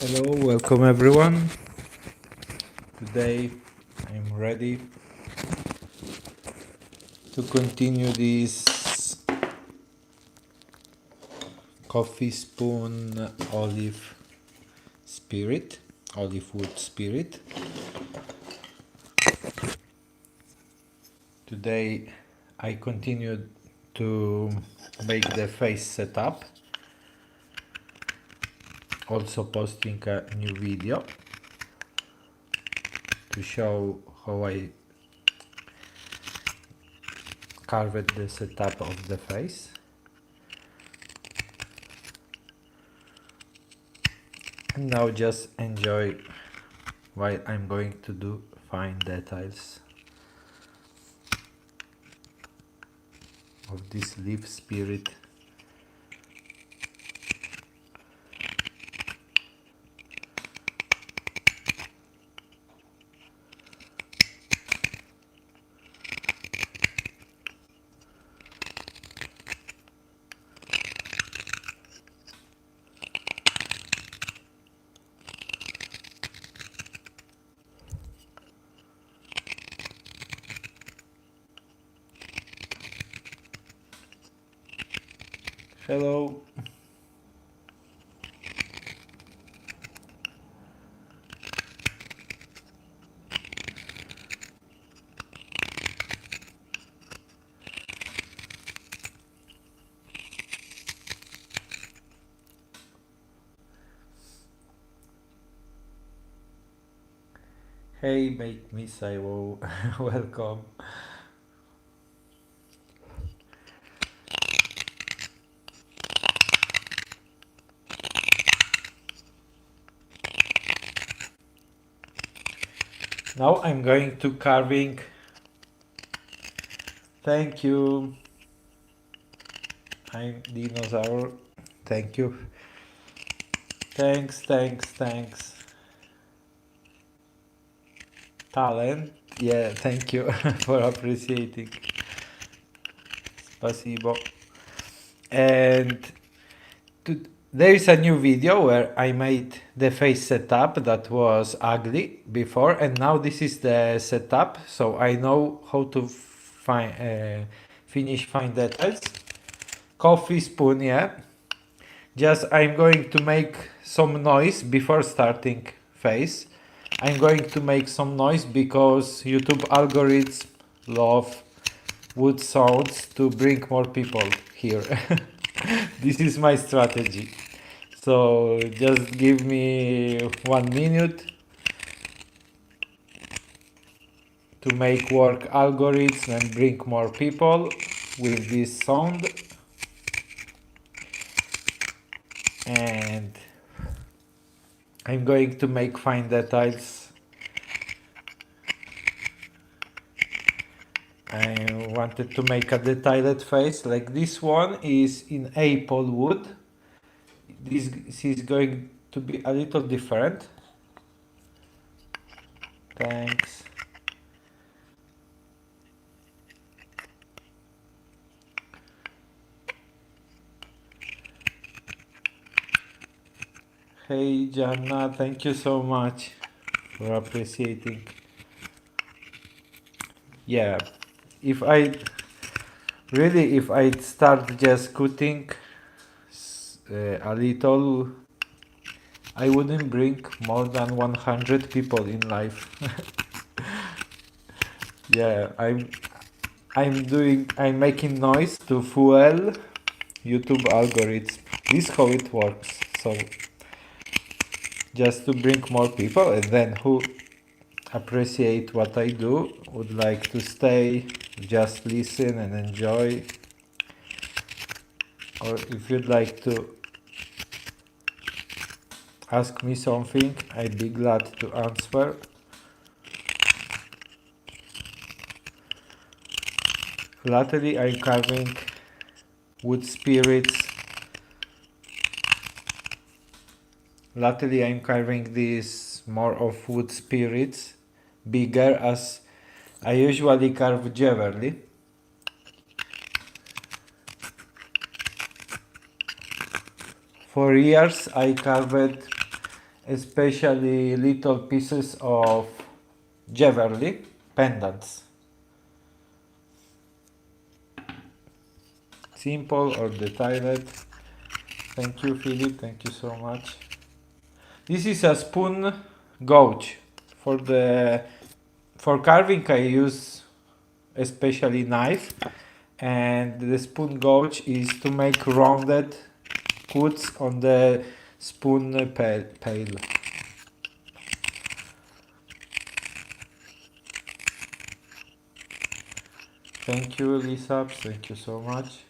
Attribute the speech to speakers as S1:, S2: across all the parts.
S1: Hello, welcome everyone. Today I'm ready to continue this coffee spoon olive wood spirit. Today I continued to make the face setup, also posting a new video to show how I carved the setup of the face. And now just enjoy while I'm going to do fine details of this leaf spirit. Hello. Hey, make me say wow. Welcome. Now I'm going to carving. Thank you. I'm dinosaur. Thank you. Thanks. Talent. Yeah, thank you for appreciating. Spasibo. And there is a new video where I made the face setup that was ugly before, and now this is the setup, so I know how to finish fine details. Coffee spoon, yeah. Just I'm going to make some noise before starting face. I'm going to make some noise because YouTube algorithms love wood sounds to bring more people here. This is my strategy. So just give me 1 minute to make work algorithms and bring more people with this sound. And I'm going to make fine details. I wanted to make a detailed face like this one is in apple wood. This is going to be a little different. Thanks. Hey Jana, thank you so much for appreciating. Yeah, if I start just cutting a little, I wouldn't bring more than 100 people in life. Yeah, I'm making noise to fuel YouTube algorithms. This is how it works. So just to bring more people, and then who appreciate what I do would like to stay, just listen and enjoy. Or if you'd like to ask me something, I'd be glad to answer. Latterly I'm carving wood spirits. Latterly I'm carving these more of wood spirits, bigger, as I usually carve Jeverly. For years I carved especially little pieces of jewelry pendants. Simple or detailed. Thank you, Philip. Thank you so much. This is a spoon gouge. For carving I use especially knife, and the spoon gouge is to make rounded cuts on the spoon pail. Thank you, Lisa. Thank you so much.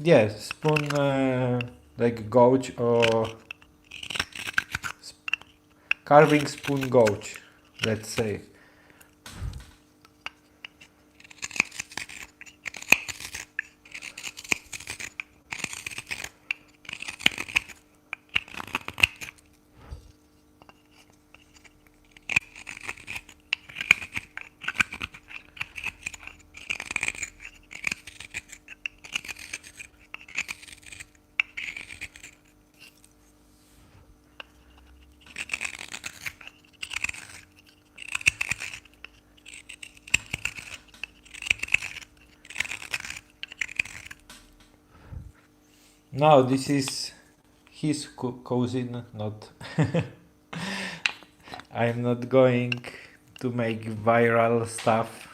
S1: Yes, spoon like gouge or carving spoon gouge, let's say. No, this is his cousin, not. I'm not going to make viral stuff.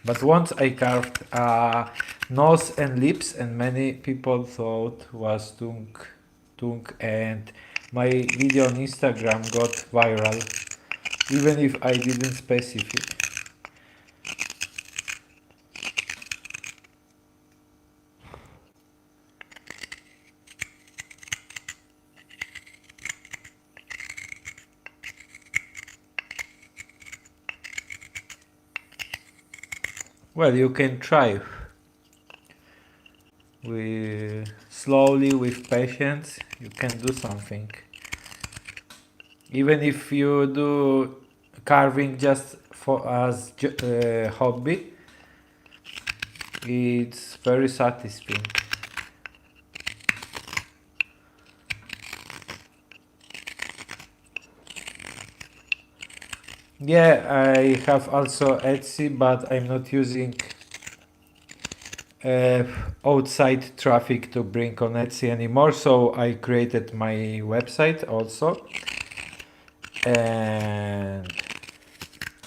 S1: But once I carved nose and lips, and many people thought was tongue, and my video on Instagram got viral, even if I didn't specify. Well, you can try. Slowly, with patience, you can do something. Even if you do carving just for as hobby, it's very satisfying. Yeah, I have also Etsy, but I'm not using uh, outside traffic to bring on Etsy anymore, so I created my website also, and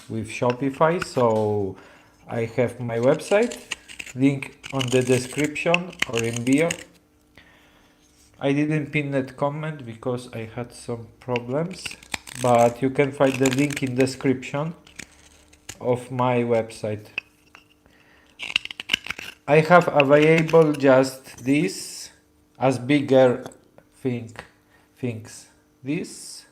S1: with Shopify. So I have my website, link on the description or in bio. I didn't pin that comment because I had some problems, but you can find the link in description of my website. I have available just this as bigger things. This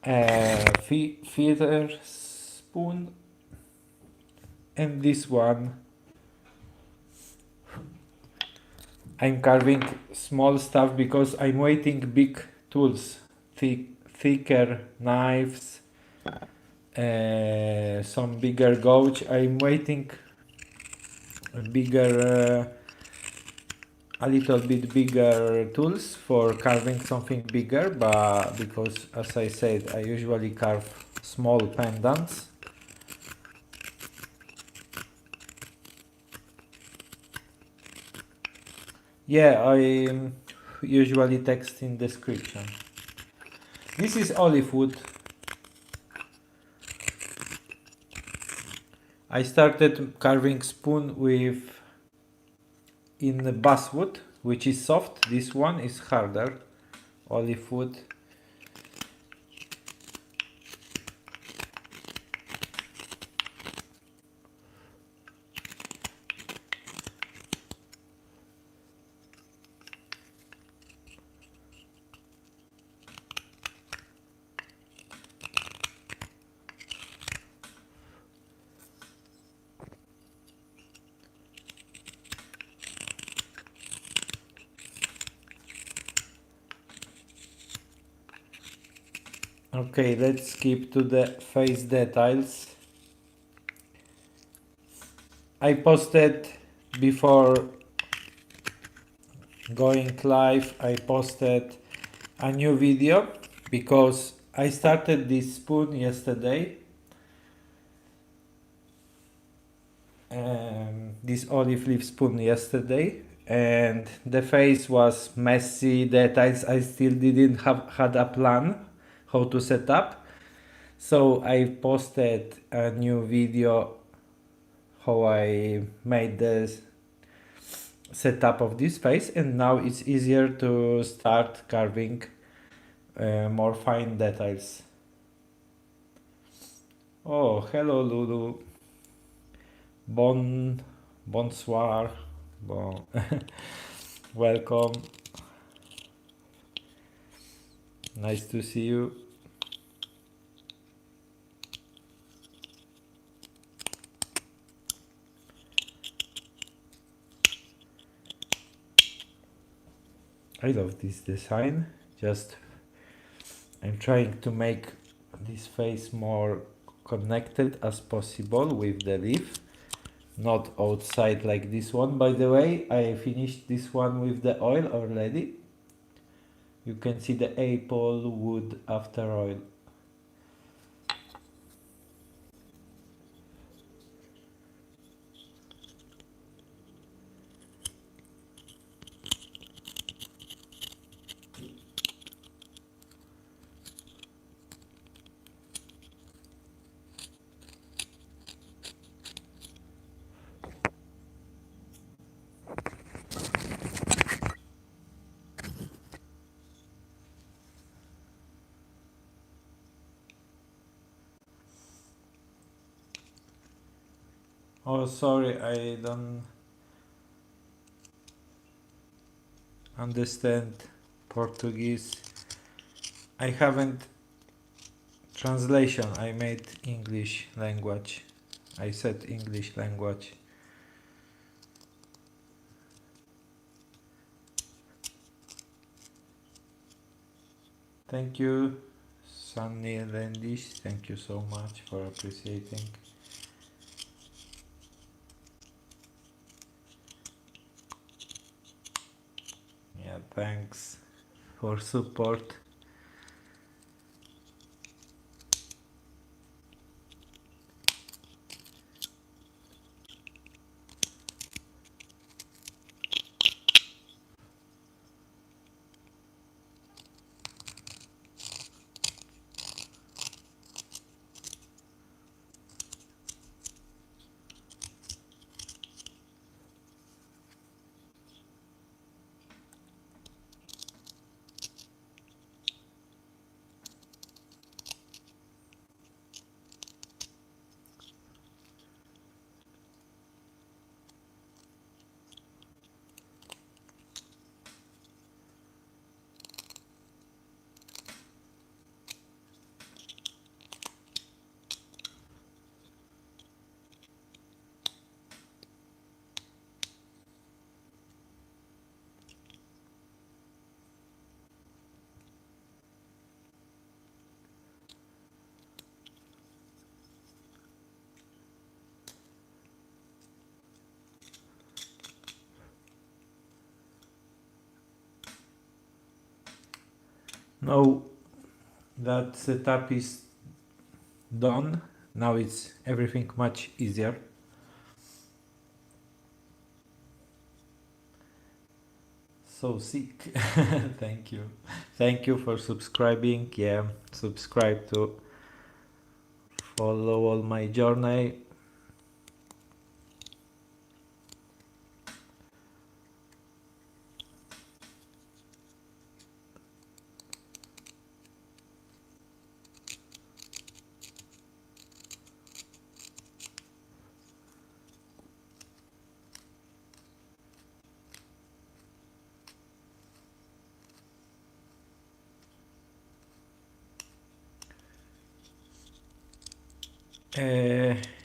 S1: feather spoon and this one. I'm carving small stuff because I'm waiting big tools, thicker knives, some bigger gouge. I'm waiting a little bit bigger tools for carving something bigger, but because as I said, I usually carve small pendants. Yeah, I usually text in description. This is olive wood. I started carving spoon with in basswood, which is soft. This one is harder, olive wood. Okay, let's skip to the face details. I posted before going live, I posted a new video because I started this spoon yesterday, this olive leaf spoon yesterday, and the face was messy, details I still didn't have had a plan how to set up. So I posted a new video how I made the setup of this face, and now it's easier to start carving more fine details. Oh, hello Lulu. Bonsoir. Bon. Welcome. Nice to see you. I love this design. Just I'm trying to make this face more connected as possible with the leaf, not outside like this one. By the way, I finished this one with the oil already. You can see the apple wood after oil. Oh, sorry, I don't understand Portuguese. I haven't translation. I made English language. I said English language. Thank you, Sunny Landish. Thank you so much for appreciating. Yeah, thanks for support. Now that setup is done, now it's everything much easier. So sick. Thank you. Thank you for subscribing. Yeah, subscribe to follow all my journey.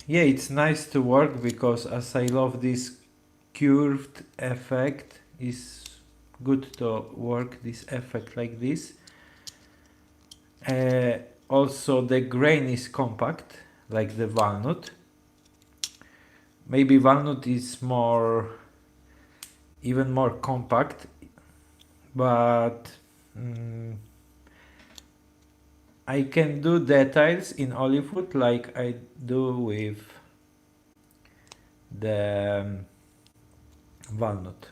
S1: Yeah, it's nice to work because as I love this curved effect, is good to work this effect like this. Also the grain is compact, like the walnut. Maybe walnut is even more compact, but I can do details in olive wood like I do with the walnut.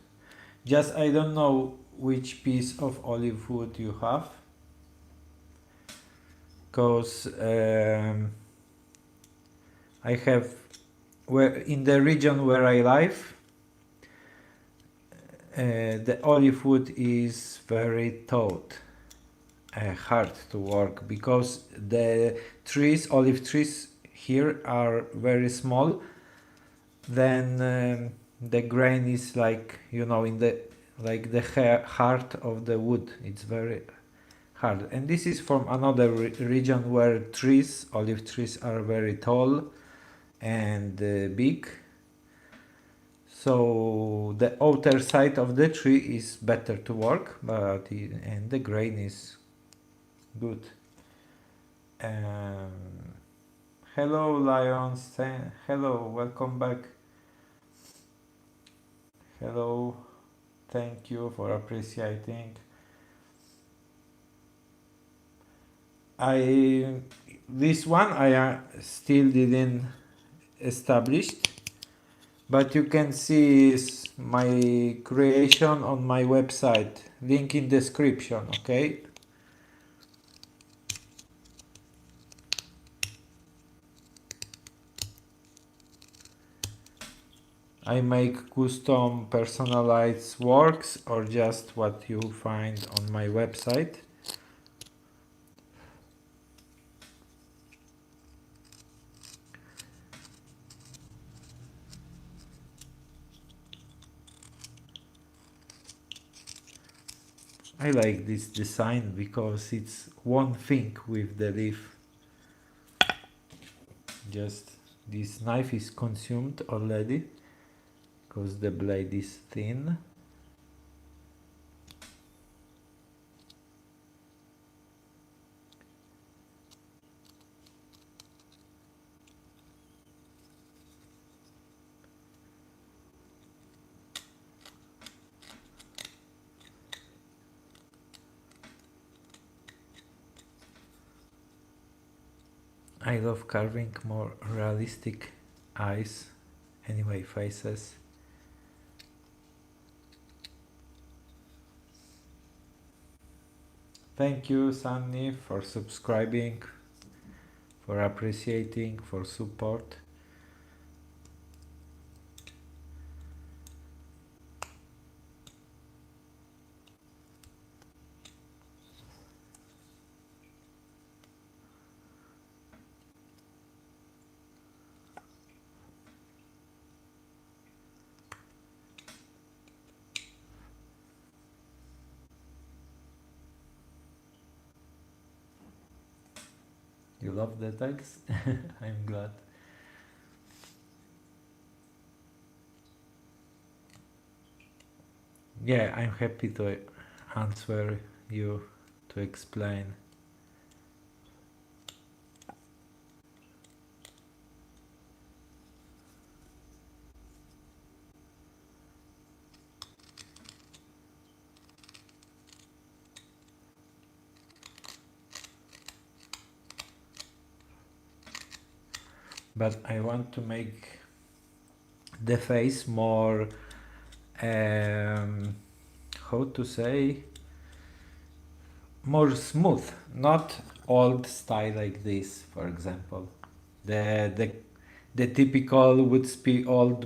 S1: Just I don't know which piece of olive wood you have, because I have, where in the region where I live, the olive wood is very taut, hard to work, because the olive trees here are very small. Then the grain is like, in the heart of the wood. It's very hard. And this is from another region where olive trees are very tall and big. So the outer side of the tree is better to work, and the grain is good. Hello, Lions. Hello, welcome back. Hello, thank you for appreciating. This one I still didn't establish, but you can see my creation on my website. Link in description. Okay. I make custom personalized works or just what you find on my website. I like this design because it's one thing with the leaf. Just this knife is consumed already because the blade is thin. I love carving more realistic eyes, anyway, faces. Thank you, Sunny, for subscribing, for appreciating, for support. You love the text? I'm glad. Yeah, I'm happy to answer you, to explain. But I want to make the face more, how to say, more smooth, not old style like this, for example. The typical old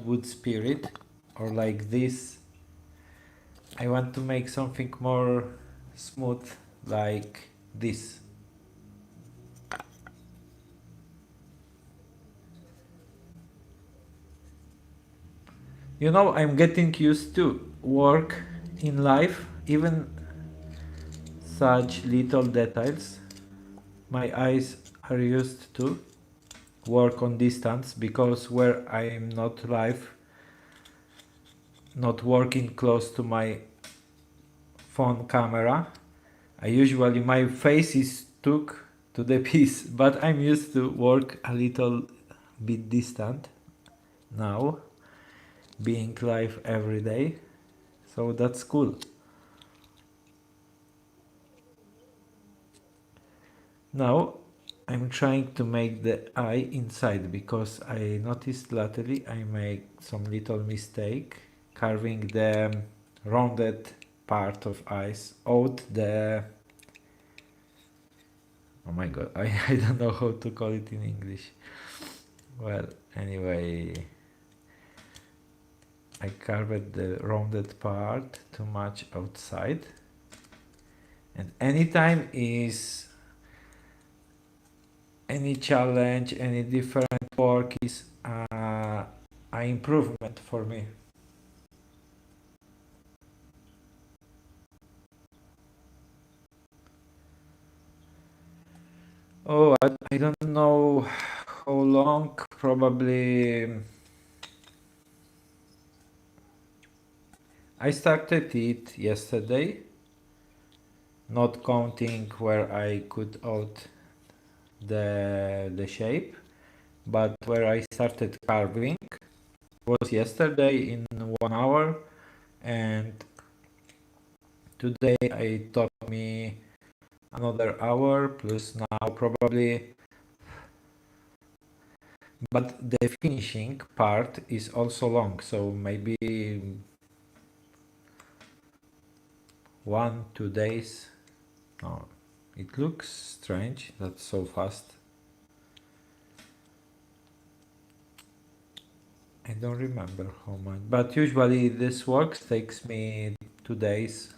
S1: wood spirit, or like this. I want to make something more smooth, like this. I'm getting used to work in life, even such little details. My eyes are used to work on distance, because where I am not working close to my phone camera, my face is stuck to the piece, but I'm used to work a little bit distant now, being live every day, so that's cool. Now I'm trying to make the eye inside because I noticed lately I make some little mistake carving the rounded part of eyes out the, oh my god, I don't know how to call it in English. Well, anyway, I carved the rounded part too much outside, and anytime is any challenge, any different work is an improvement for me. Oh, I don't know how long, probably. I started it yesterday, not counting where I cut out the shape, but where I started carving was yesterday in 1 hour, and today it took me another hour plus now probably, but the finishing part is also long, so maybe 1 2 days. Oh, it looks strange that's so fast. I don't remember how much, but usually this work takes me 2 days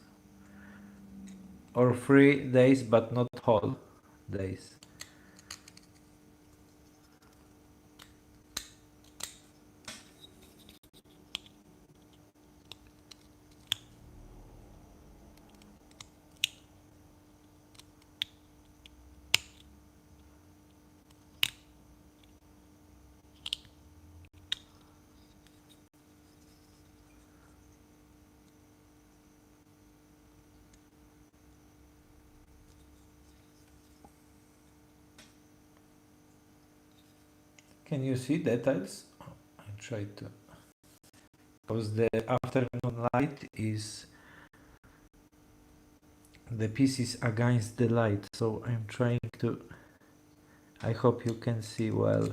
S1: or 3 days, but not whole days. Can you see details? Oh, I try to, because the afternoon light is, the piece is against the light, so I'm trying to, I hope you can see well.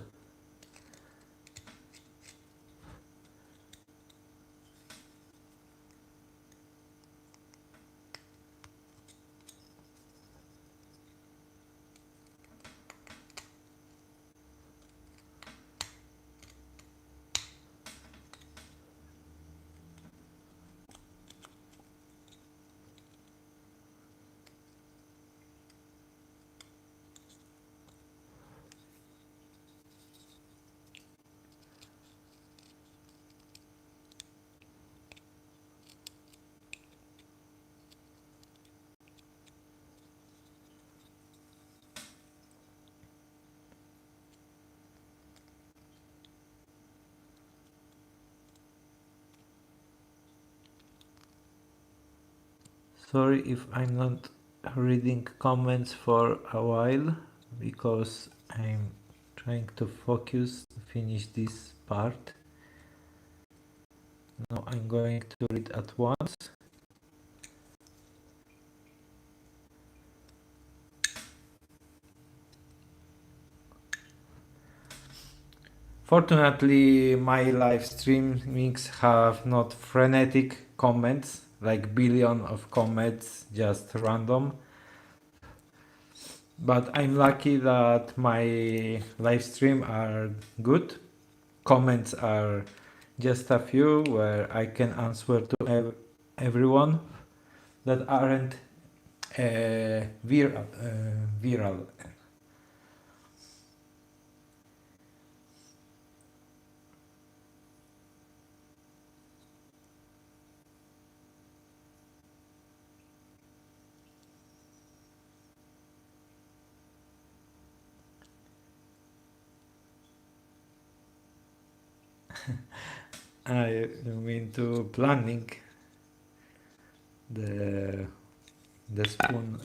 S1: Sorry if I'm not reading comments for a while, because I'm trying to focus, finish this part. Now I'm going to read at once. Fortunately, my live streamings have not frenetic comments, like billion of comments, just random. But I'm lucky that my live stream are good. Comments are just a few where I can answer to everyone that aren't viral. I mean to planning the the spoon.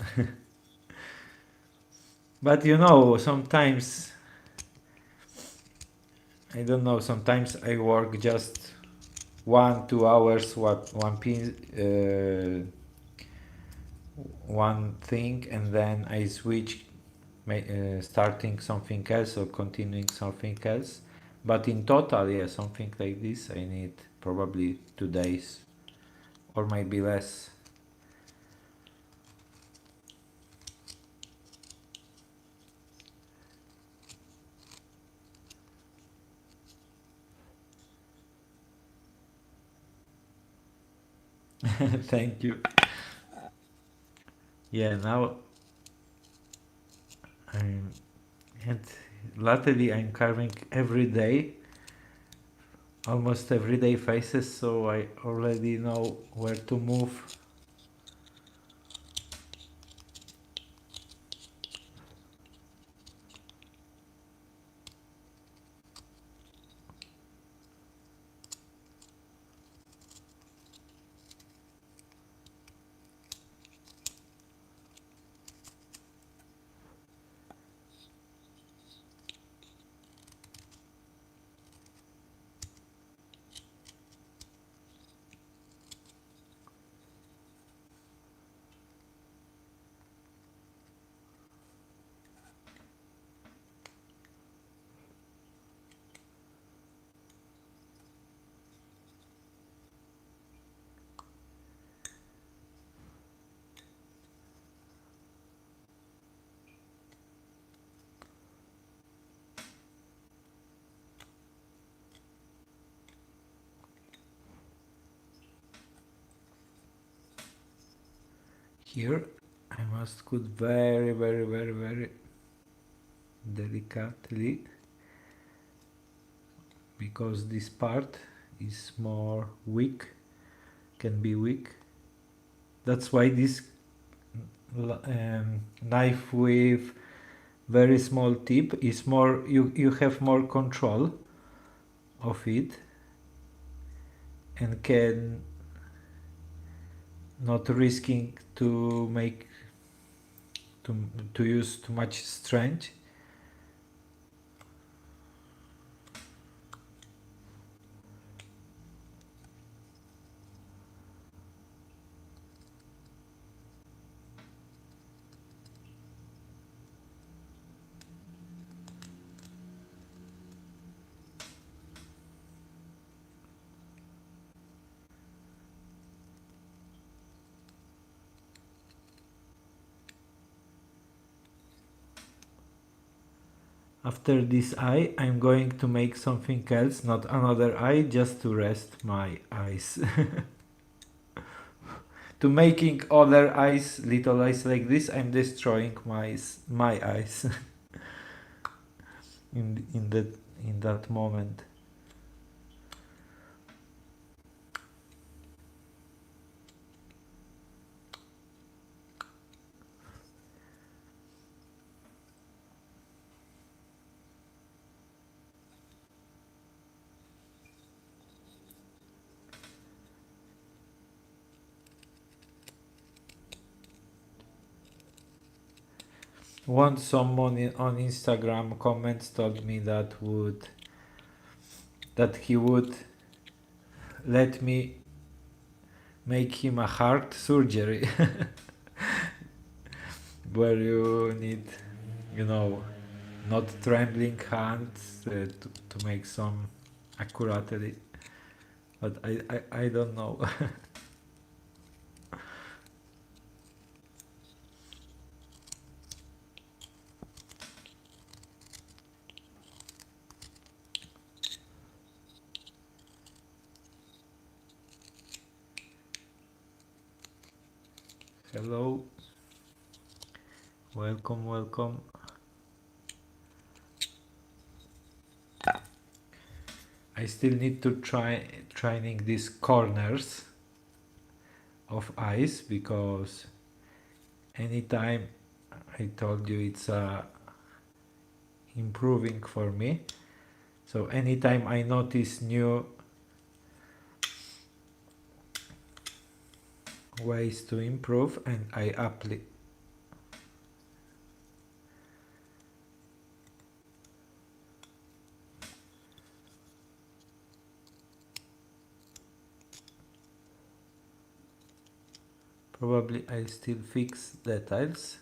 S1: But you know, sometimes I don't know. Sometimes I work just 1 2 hours, one thing, and then I switch, starting something else or continuing something else. But in total, yeah, something like this, I need probably 2 days or maybe less. Thank you. Yeah, now I'm, and latterly I'm carving every day, almost everyday faces, so I already know where to move. Here I must cut very, very, very, very delicately, because this part is more weak, can be weak. That's why this knife with very small tip is more, you have more control of it and can not risking to make to, to use too much strength. After this eye, I'm going to make something else, not another eye, just to rest my eyes. To making other eyes, little eyes like this, I'm destroying my eyes in that moment. Once someone on Instagram comments told me that he would let me make him a heart surgery where you need, you know, not trembling hands, to make some accurately, but I don't know. Hello, welcome, welcome. I still need to try training these corners of eyes, because anytime, I told you, it's improving for me. So anytime I notice new ways to improve, and I apply, Probably I'll still fix details,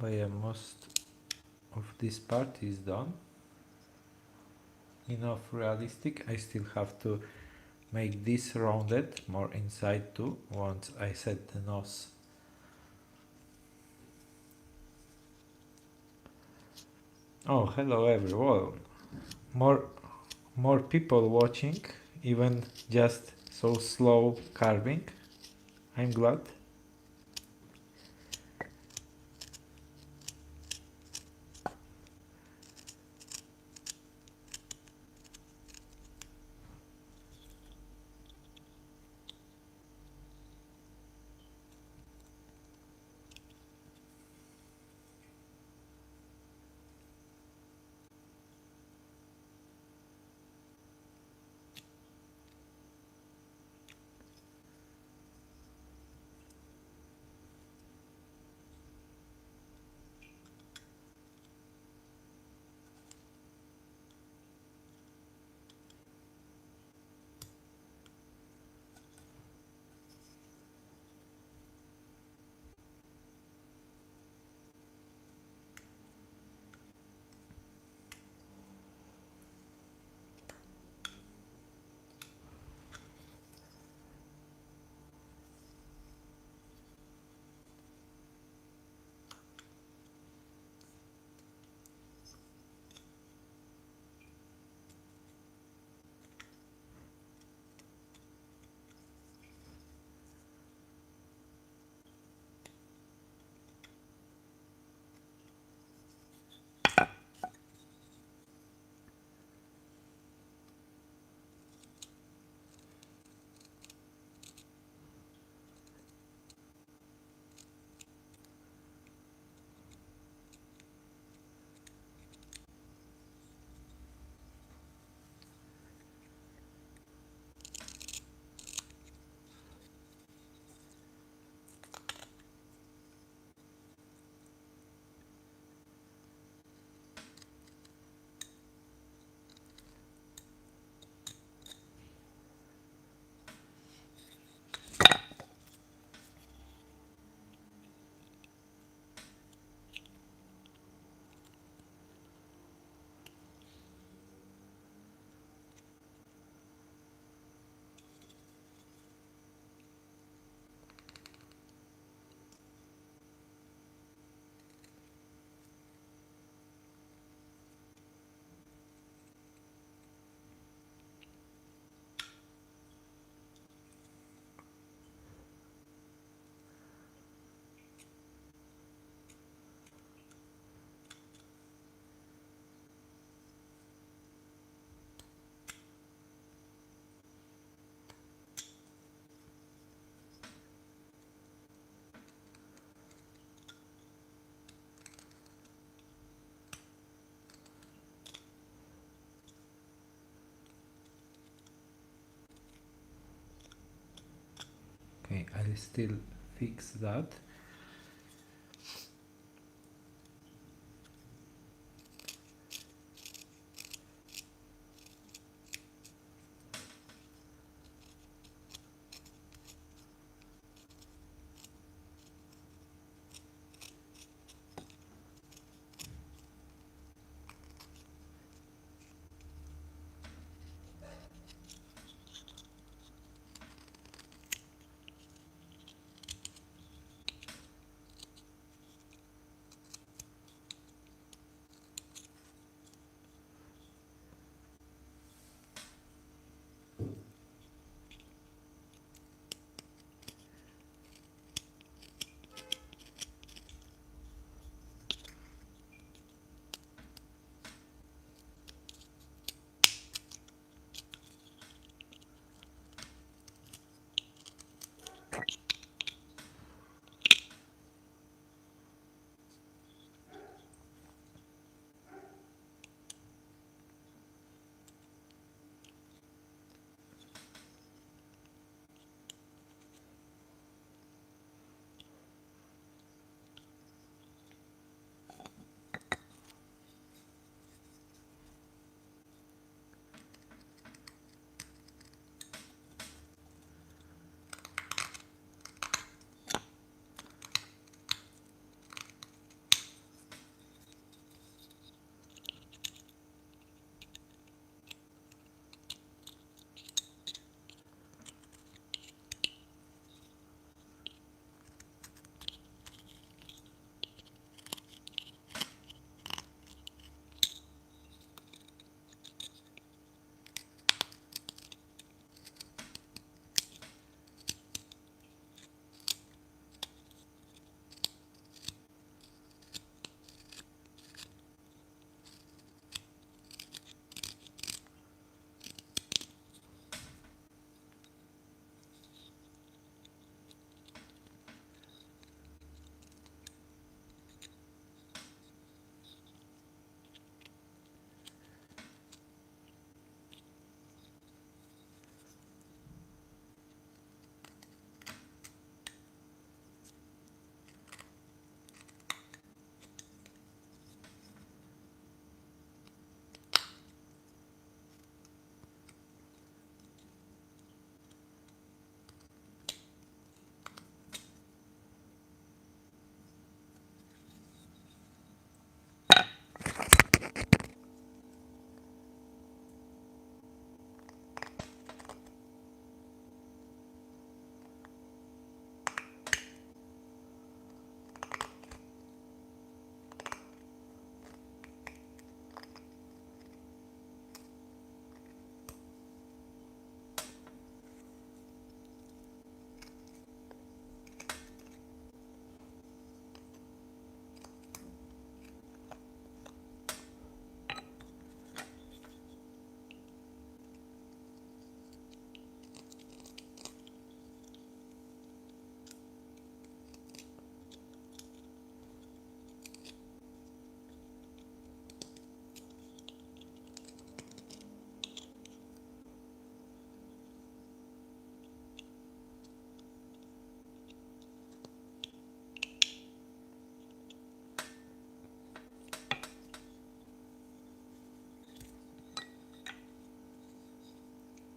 S1: but yeah, most of this part is done. Enough realistic. I still have to make this rounded more inside too once I set the nose. Oh, hello everyone. More people watching, even just so slow carving. I'm glad. Okay, I'll still fix that.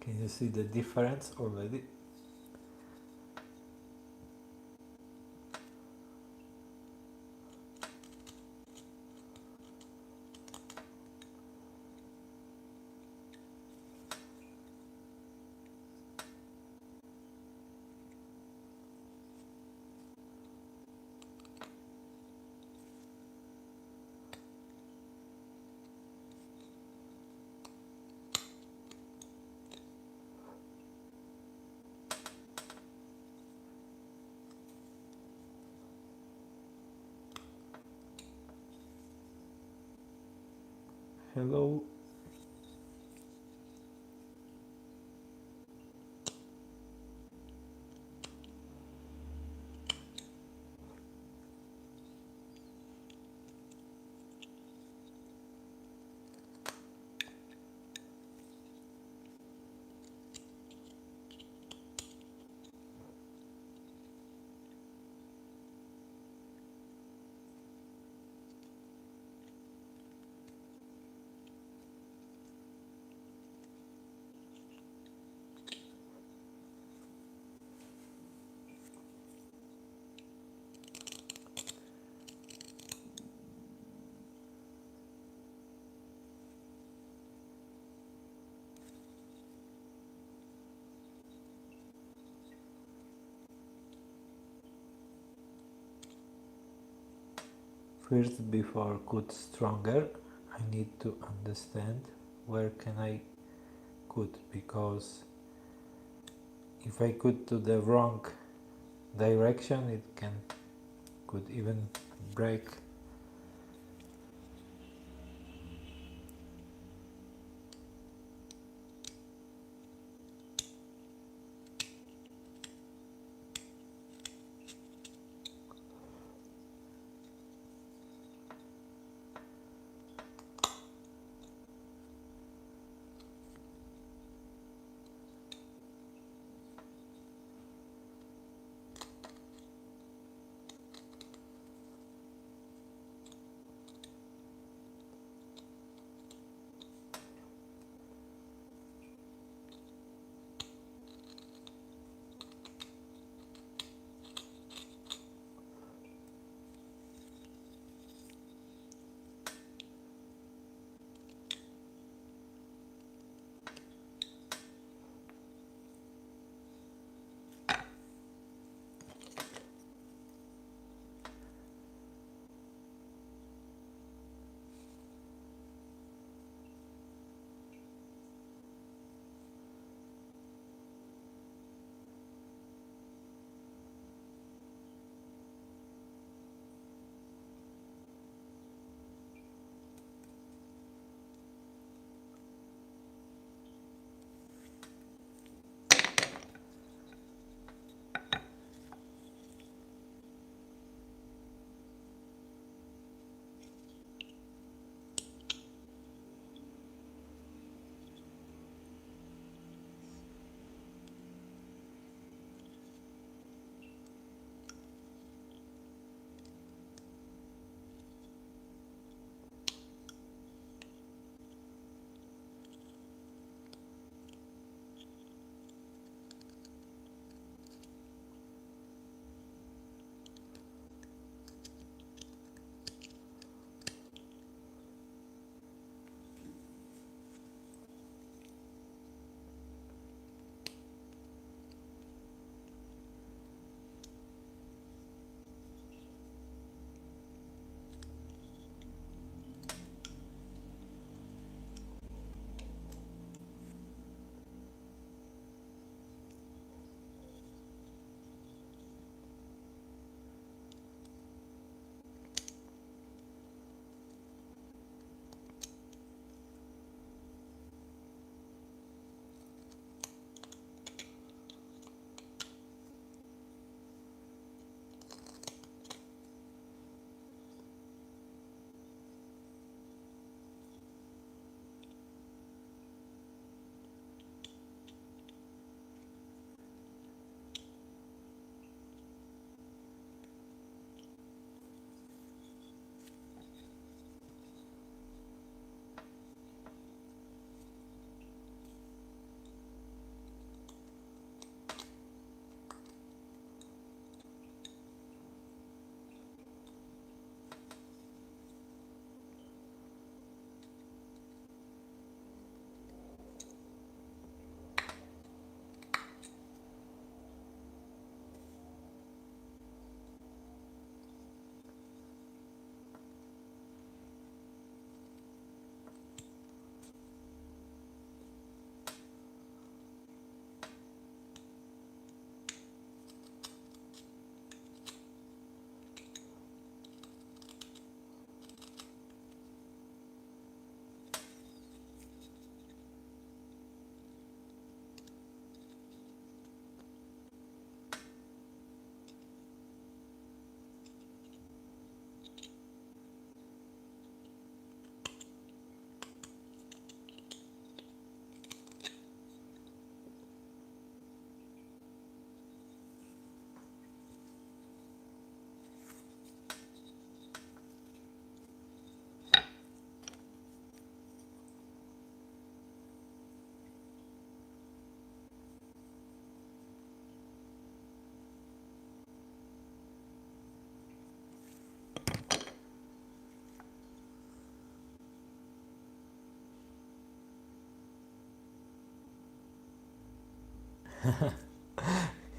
S1: Can you see the difference already? Hello. First, before cut stronger, I need to understand where can I cut, because if I cut to the wrong direction, it could even break.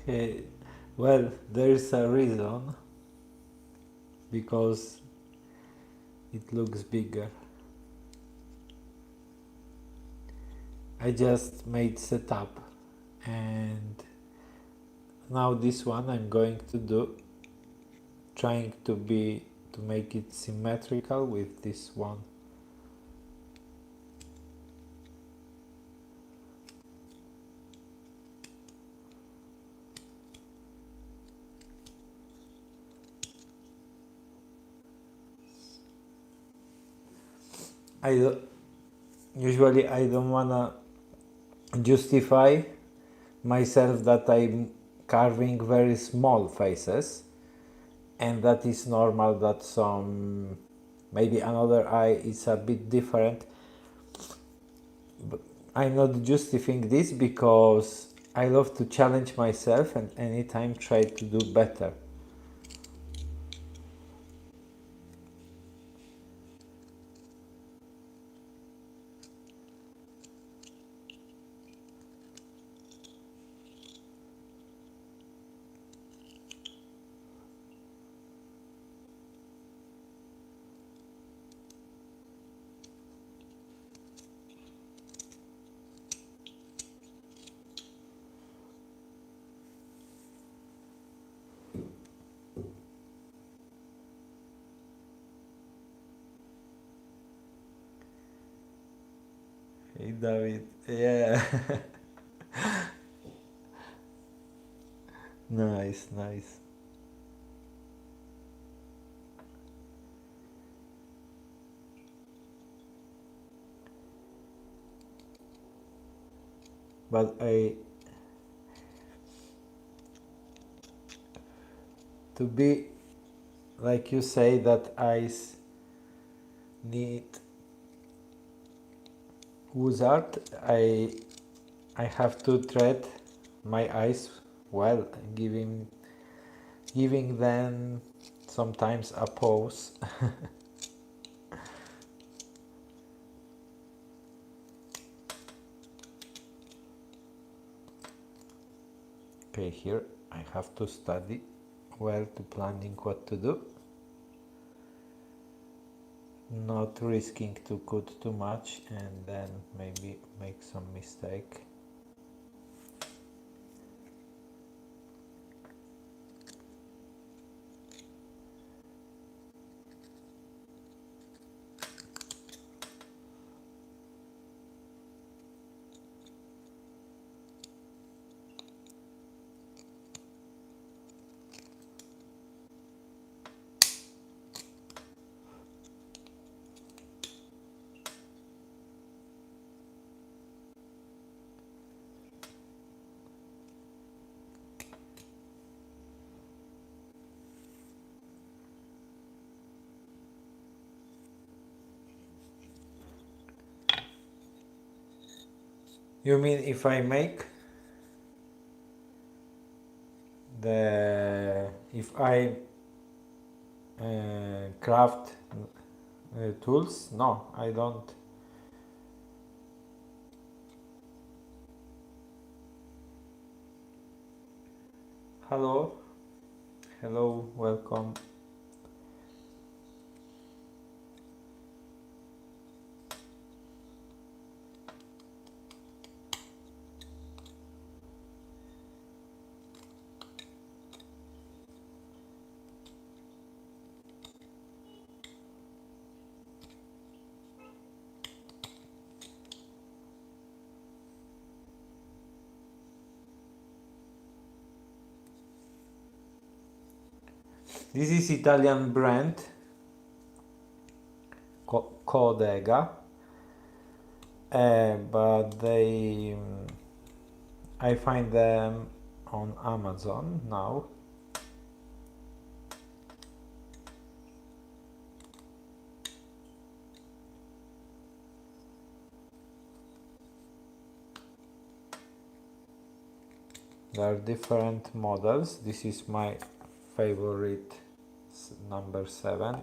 S1: Eh, well, there is a reason because it looks bigger. I just made setup, and now this one I'm going to do, trying to make it symmetrical with this one. I do, usually I don't wanna justify myself that I'm carving very small faces, and that is normal that some maybe another eye is a bit different. But I'm not justifying this because I love to challenge myself and anytime try to do better. Hey David, yeah. Nice, nice. But to be like you say that eyes need wizard, I have to treat my eyes well, giving them sometimes a pose. Okay, here I have to study well to planning what to do, not risking to cut too much and then maybe make some mistake. You mean if I make if I craft tools? No, I don't. Hello, hello, welcome. This is Italian brand Codega, but I find them on Amazon now. There are different models. This is my favorite, number 7.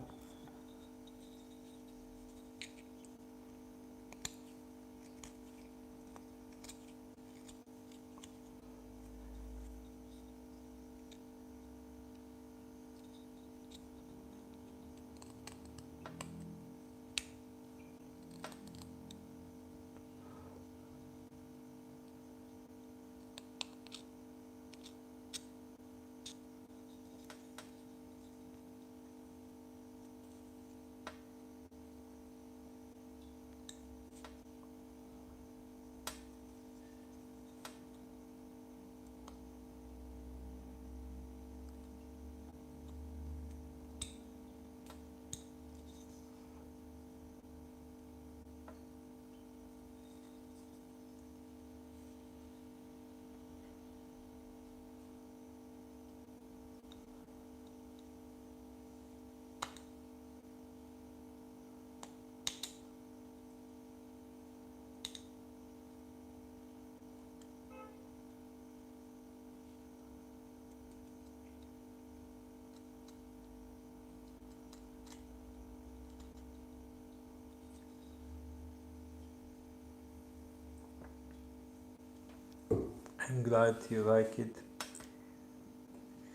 S1: I'm glad you like it.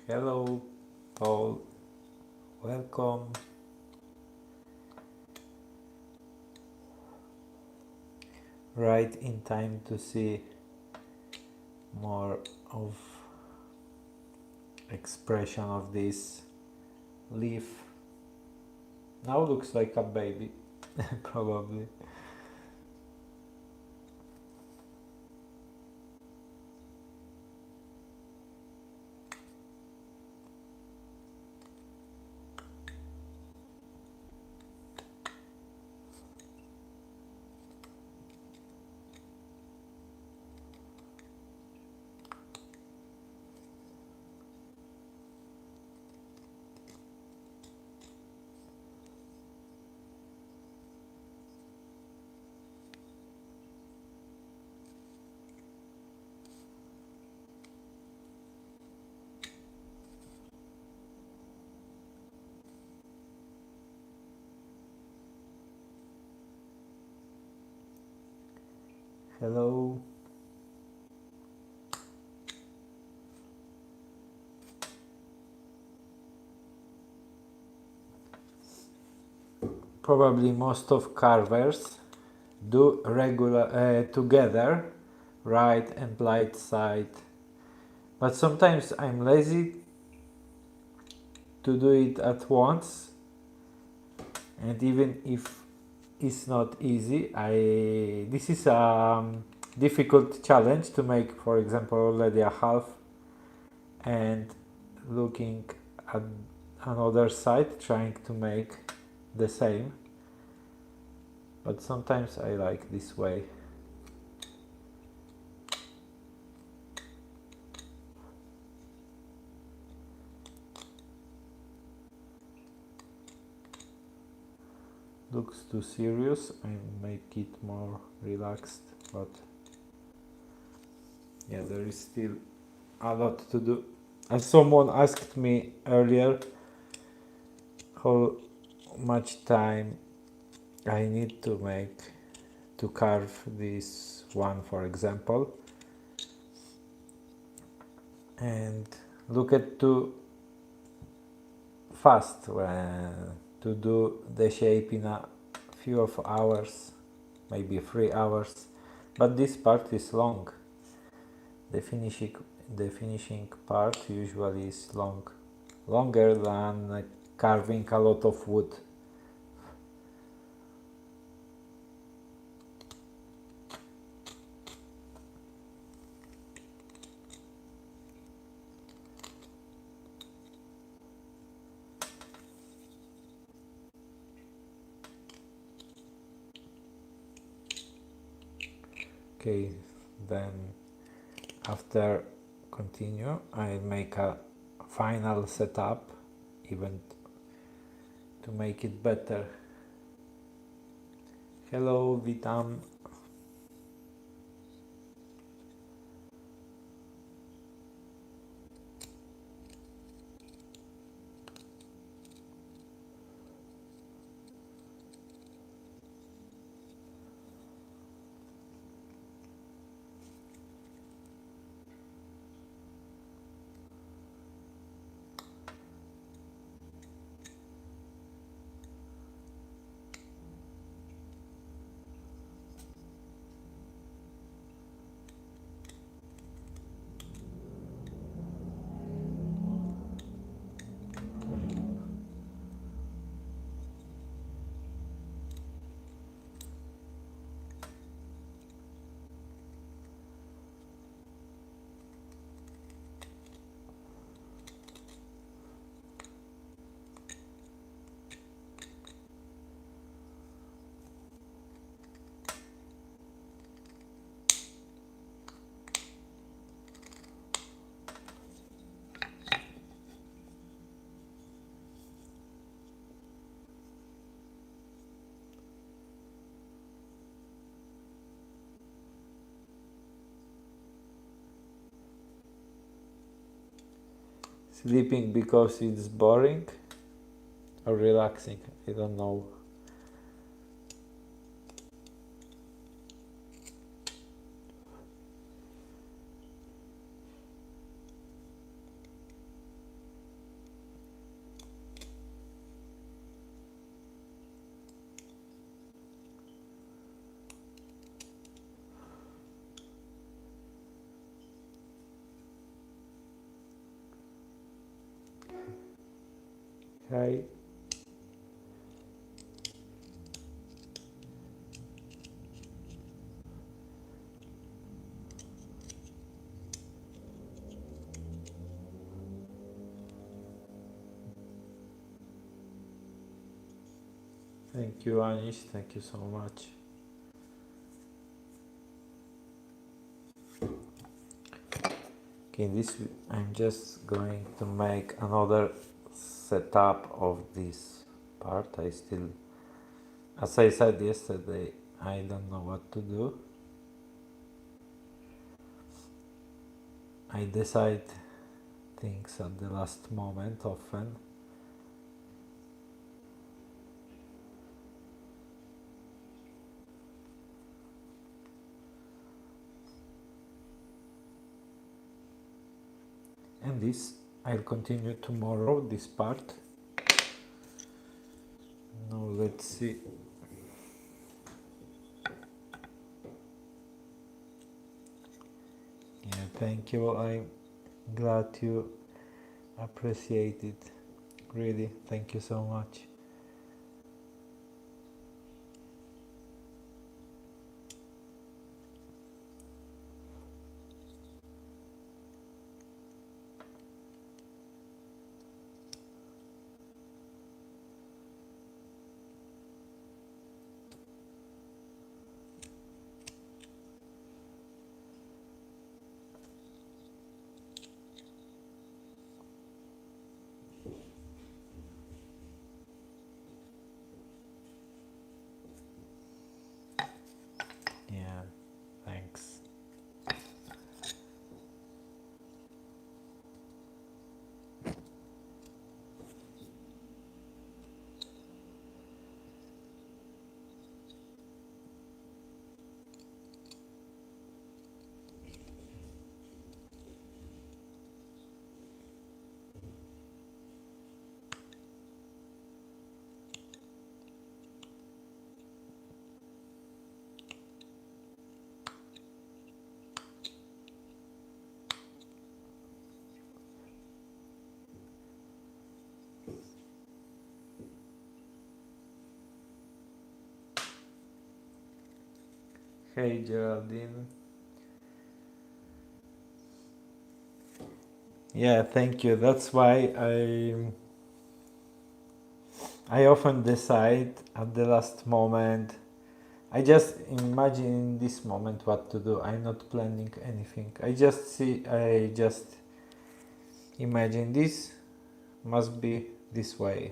S1: Hello, Paul. Welcome. Right in time to see more of expression of this leaf. Now looks like a baby, probably. Hello. Probably most of carvers do regular together, right and light side, but sometimes I'm lazy to do it at once, and even if it's not easy, I this is a difficult challenge to make, for example, already a half and looking at another side trying to make the same, but sometimes I like this way. Looks too serious, I make it more relaxed, but yeah, there is still a lot to do. And someone asked me earlier how much time I need to carve this one, for example, and look at too fast to do the shape in a few of hours, maybe 3 hours, but this part is long. The finishing part usually is longer than carving a lot of wood. Okay, then after continue, I make a final setup, even to make it better. Hello, Vitam. Sleeping because it's boring or relaxing, I don't know. Okay. Thank you, Anish. Thank you so much. Okay, I'm just going to make another setup of this part. I still, as I said yesterday, I don't know what to do. I decide things at the last moment often. And this I'll continue tomorrow, this part. Now let's see. Yeah, thank you. I'm glad you appreciate it. Really, thank you so much. Yeah, thanks. Hey Geraldine. Yeah, thank you. That's why I often decide at the last moment. I just imagine in this moment what to do. I'm not planning anything. I just imagine this must be this way.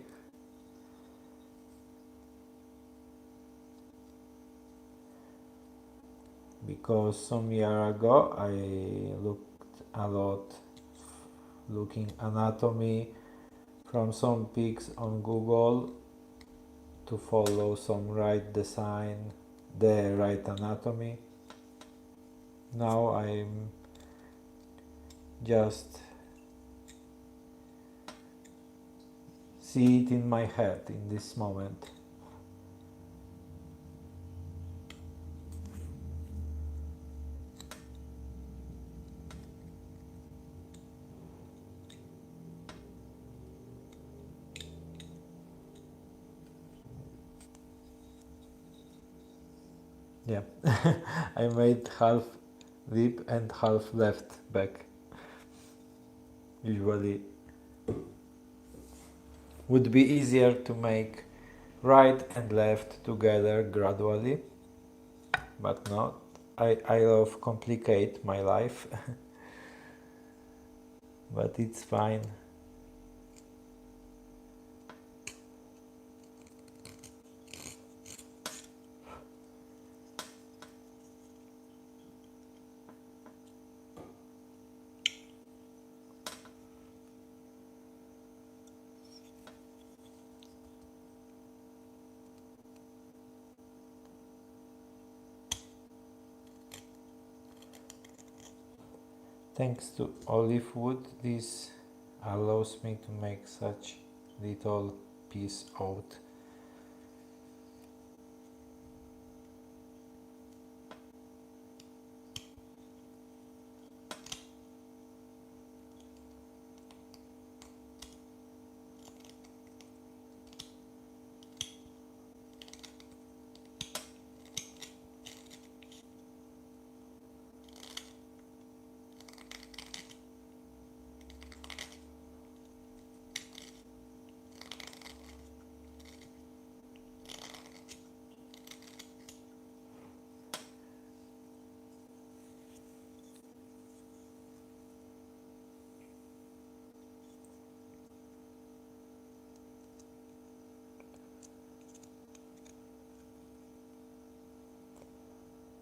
S1: Because some year ago I looked a lot looking anatomy from some pics on Google to follow some right design, the right anatomy. Now I'm just see it in my head in this moment. Yeah, I made half deep and half left back. Usually would be easier to make right and left together gradually, but not. I love complicate my life, but it's fine. Thanks to olive wood, this allows me to make such little piece out.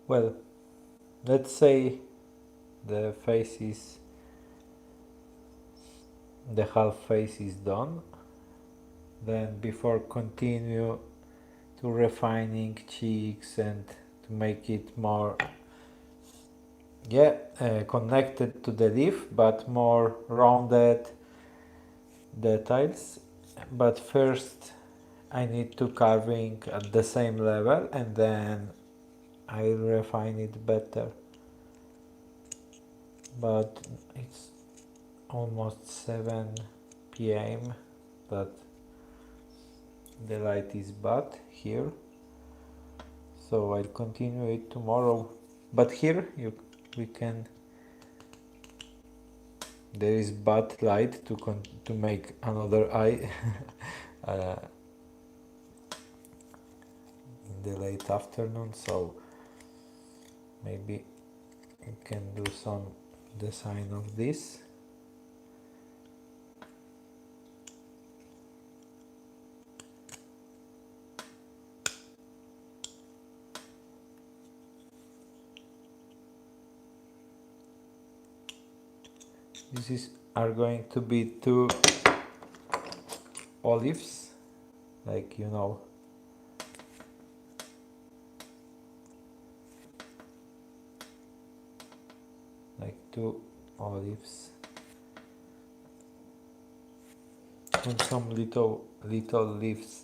S1: Well, let's say the face is, the half face is done. Then before continue to refining cheeks and to make it more connected to the leaf but more rounded details. But first I need to carving at the same level and then I'll refine it better. But it's almost 7 p.m. but the light is bad here, so I'll continue it tomorrow. But here we can, there is bad light to make another eye in the late afternoon, so maybe you can do some design of this. Are going to be 2 olives, like like 2 olives and some little leaves.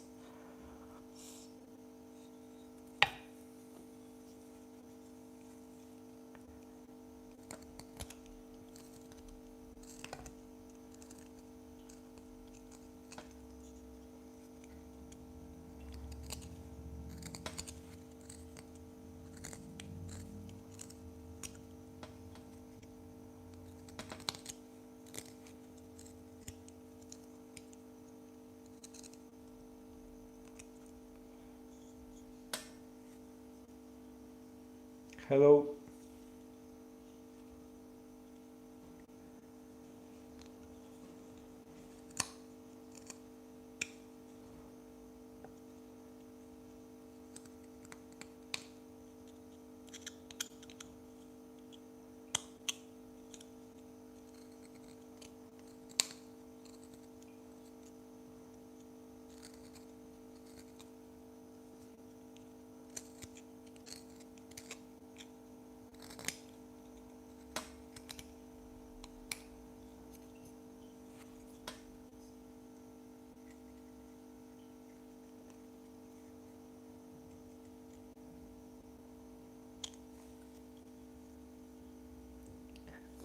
S1: Hello.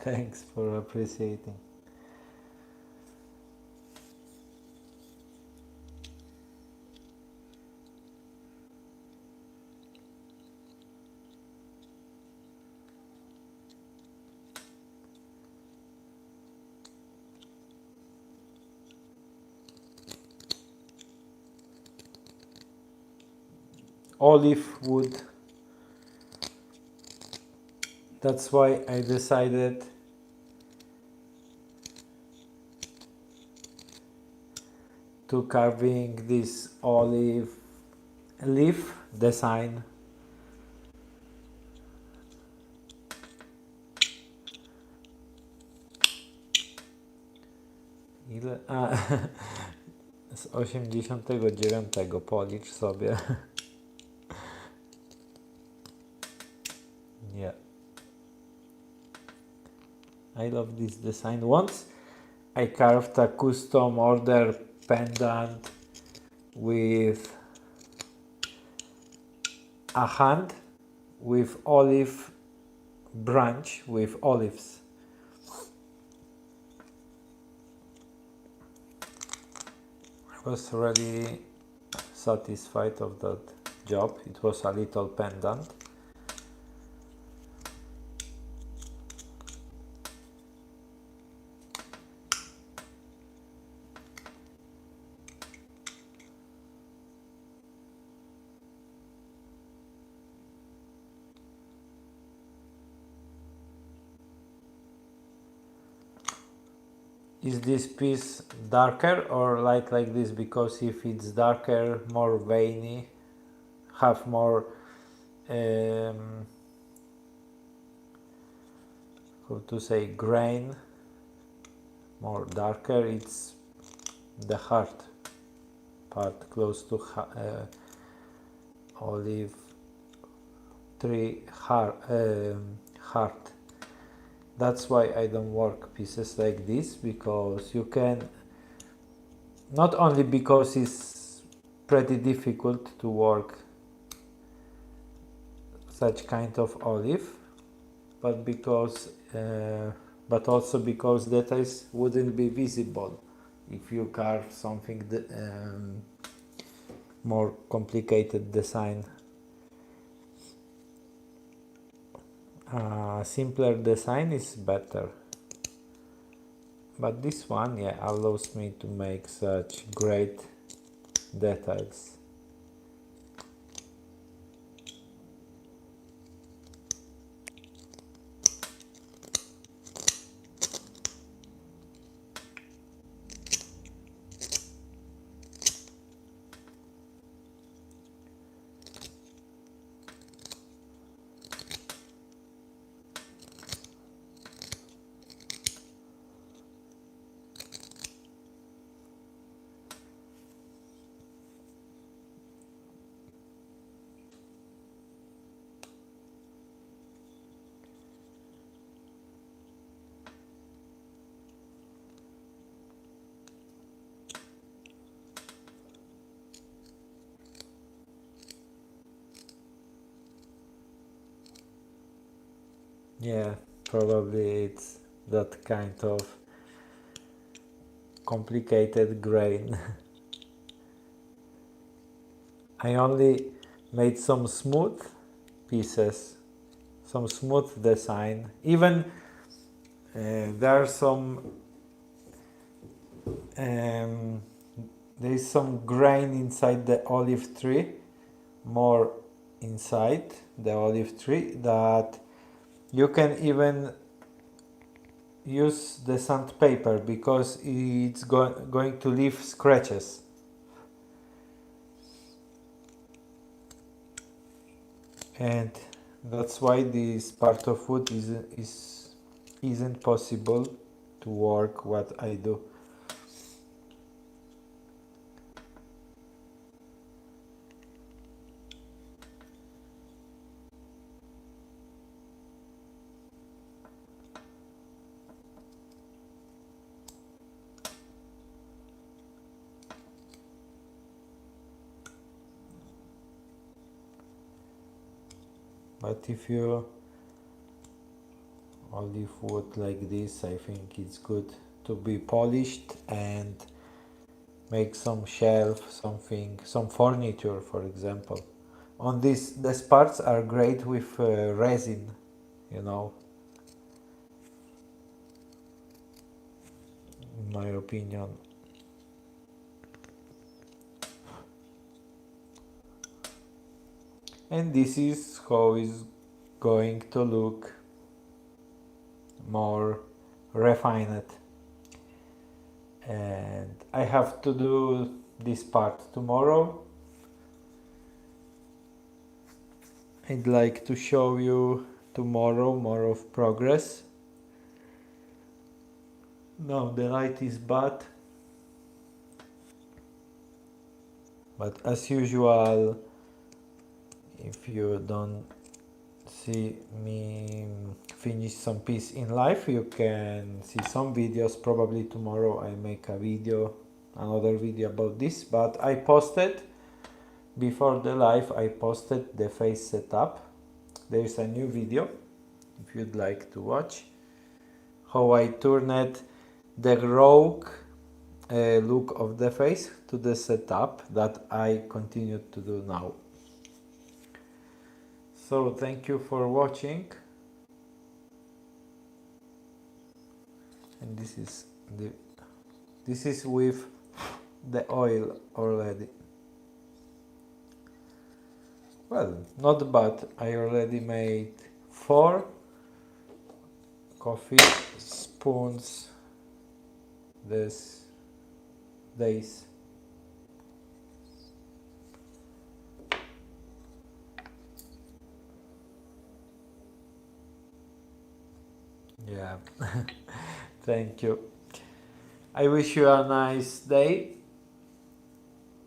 S1: Thanks for appreciating. Olive wood. That's why I decided to carving this olive leaf design. Ile? Z 89, policz sobie. Yeah. I love this design. Once I carved a custom order pendant with a hand with olive branch with olives. I was really satisfied of that job. It was a little pendant. Is this piece darker or light like this? Because if it's darker, more veiny, have more how to say, grain, more darker. It's the hard part, close to olive tree hard. That's why I don't work pieces like this, because you can, not only because it's pretty difficult to work such kind of olive, but because but also because details wouldn't be visible if you carve something more complicated design. Simpler design is better, but this one, yeah, allows me to make such great details. Yeah, probably it's that kind of complicated grain. I only made some smooth pieces, some smooth design. Even there are some there is some grain inside the olive tree, more inside the olive tree, that you can even use the sandpaper because it's going to leave scratches. And that's why this part of wood isn't possible to work what I do. But if you olive wood like this, I think it's good to be polished and make some shelf, something, some furniture, for example. On this, these parts are great with resin, you know, in my opinion. And this is how it's going to look more refined. And I have to do this part tomorrow. I'd like to show you tomorrow more of progress. No, the light is bad, but as usual, if you don't see me finish some piece in live, you can see some videos. Probably tomorrow I make a video, another video about this, but I posted before the live, I posted the face setup. There is a new video if you'd like to watch how I turned the rogue look of the face to the setup that I continue to do now. So thank you for watching, and this is with the oil already. Well, not bad. I already made 4 coffee spoons these days. Yeah. Thank you. I wish you a nice day.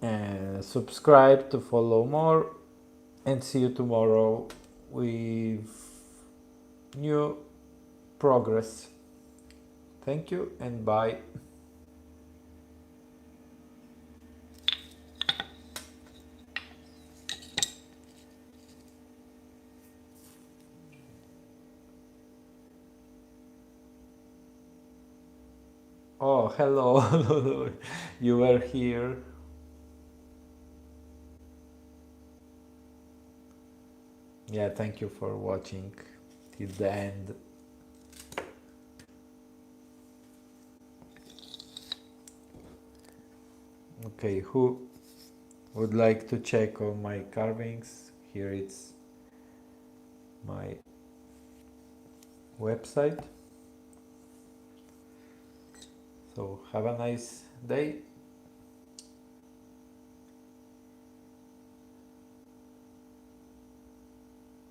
S1: And subscribe to follow more. And see you tomorrow with new progress. Thank you and bye. Oh, hello. You were here. Yeah, thank you for watching till the end. Okay, who would like to check on my carvings? Here it's my website. So have a nice day.